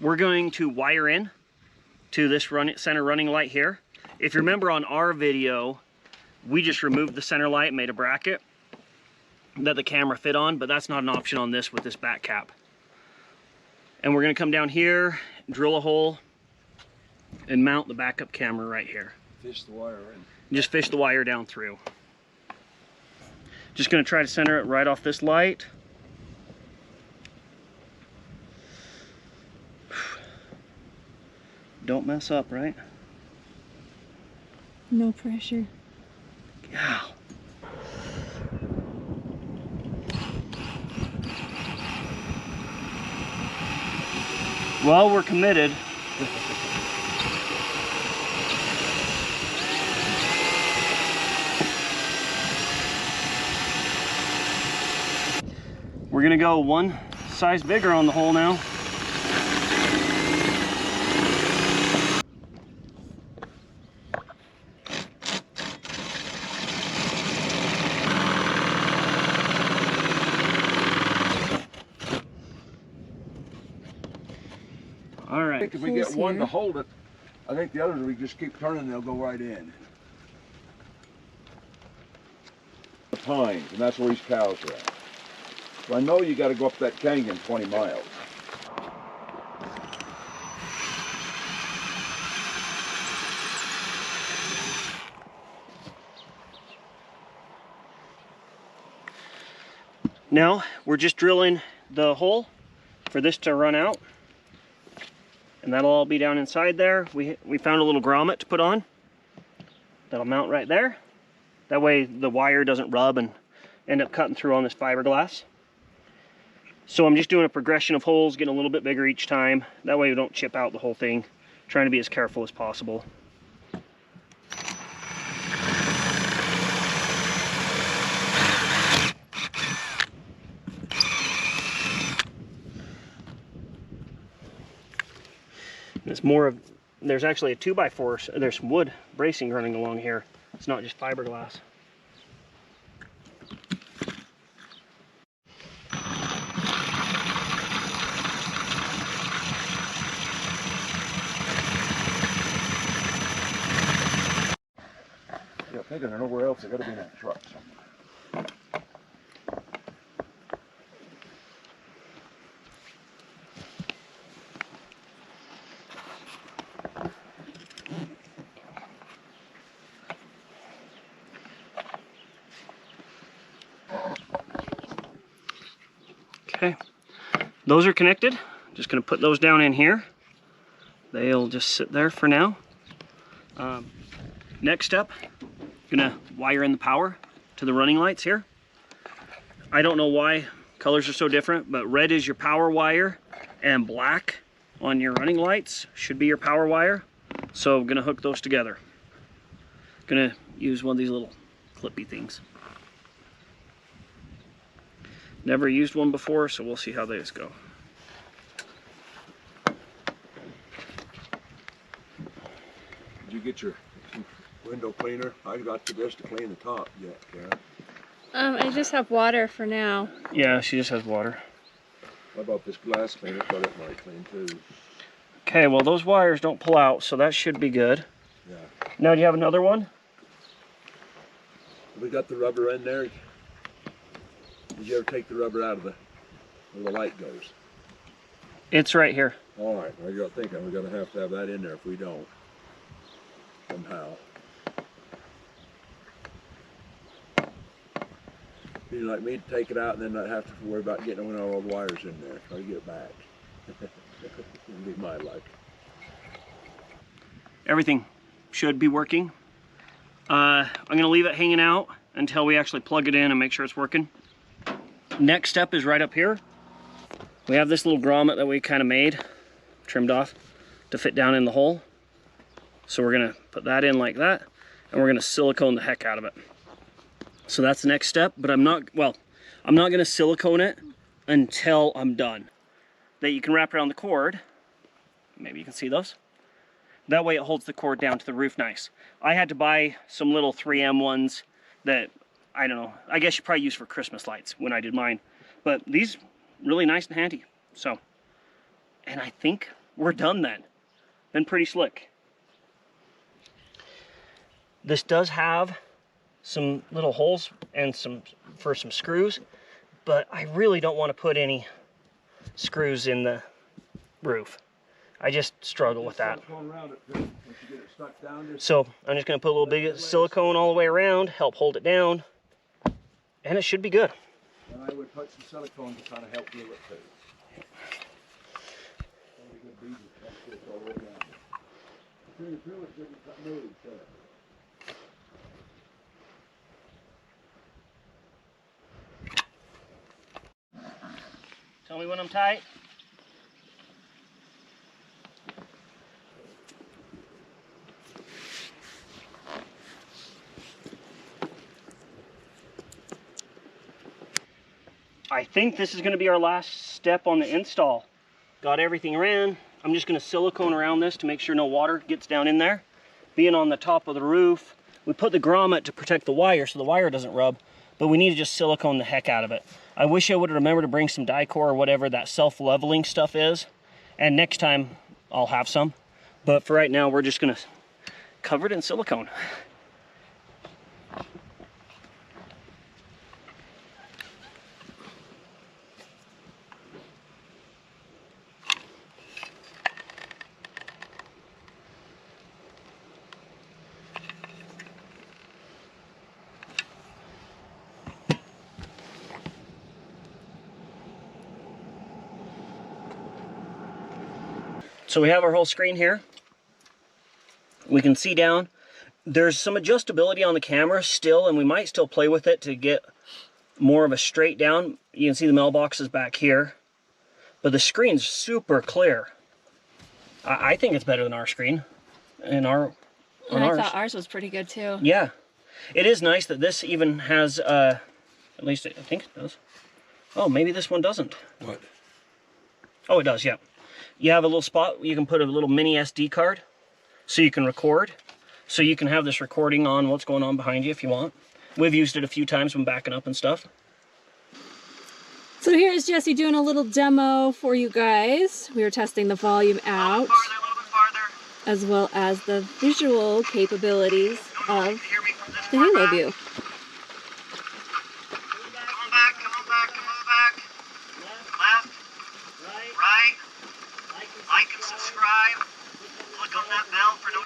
We're going to wire in to this center running light here. If you remember on our video, we just removed the center light, made a bracket that the camera fit on, but that's not an option on this with this back cap. And we're gonna come down here, drill a hole, and mount the backup camera right here. Fish the wire in. Just fish the wire down through. Just gonna try to center it right off this light. Don't mess up, right? No pressure. Yeah. Well, we're committed. We're gonna go one size bigger on the hole now. All right. I think if we get one to hold it, I think the others we just keep turning, they'll go right in. The pines, and that's where these cows are at. So I know you got to go up that canyon 20 miles. Now we're just drilling the hole for this to run out. And that'll all be down inside there. We found a little grommet to put on. That'll mount right there. That way the wire doesn't rub and end up cutting through on this fiberglass. So I'm just doing a progression of holes, getting a little bit bigger each time. That way we don't chip out the whole thing. Trying to be as careful as possible. It's more of, there's actually a 2x4, there's some wood bracing running along here. It's not just fiberglass. Yeah, I'm thinking there's nowhere else. They got to be in that truck somewhere. Okay, those are connected. Just gonna put those down in here. They'll just sit there for now. Next step, gonna wire in the power to the running lights here. I don't know why colors are so different, but red is your power wire and black on your running lights should be your power wire. So I'm gonna hook those together. Gonna use one of these little clippy things. Never used one before, so we'll see how these go. Did you get your window cleaner? I got to this to clean the top yet, Karen. I just have water for now. Yeah, she just has water. What about this glass cleaner? Thought it might clean too. Okay, well those wires don't pull out, so that should be good. Yeah. Now, do you have another one? We got the rubber in there. Did you ever take the rubber out of where the light goes? It's right here. All right, I got thinking we're gonna have to have that in there if we don't somehow. Be like me to take it out and then not have to worry about getting one of our old wires in there. Try to get it back. It'd be my luck. Everything should be working. I'm gonna leave it hanging out until we actually plug it in and make sure it's working. Next step is right up here. We have this little grommet that we kind of made, trimmed off to fit down in the hole. So we're gonna put that in like that, and we're gonna silicone the heck out of it. So that's the next step, but I'm not gonna silicone it until I'm done. That you can wrap around the cord. Maybe you can see those. That way it holds the cord down to the roof nice. I had to buy some little 3M ones that, I don't know, I guess you probably use for Christmas lights when I did mine. But these, really nice and handy. So, and I think we're done then. Been pretty slick. This does have some little holes and for some screws, but I really don't want to put any screws in the roof. I just struggle with that. So I'm just going to put a little bit of silicone all the way around, help hold it down, and it should be good. And I would put some silicone to kind of help glue it too. Tell me when I'm tight. I think this is going to be our last step on the install. Got everything ran. I'm just going to silicone around this to make sure no water gets down in there. Being on the top of the roof, we put the grommet to protect the wire so the wire doesn't rub, but we need to just silicone the heck out of it. I wish I would have remembered to bring some Dicor or whatever that self-leveling stuff is, and next time I'll have some. But for right now, we're just going to cover it in silicone. So we have our whole screen here. We can see down. There's some adjustability on the camera still, and we might still play with it to get more of a straight down. You can see the mailboxes back here, but the screen's super clear. I think it's better than our screen. And I thought ours was pretty good too. Yeah, it is nice that this even has, at least I think it does. Oh, maybe this one doesn't. What? Oh, it does, yeah. You have a little spot where you can put a little mini SD card so you can record. So you can have this recording on what's going on behind you if you want. We've used it a few times when backing up and stuff. So here's Jesse doing a little demo for you guys. We were testing the volume out, as well as the visual capabilities of the Haloview. Like and subscribe. Click on that bell for notifications.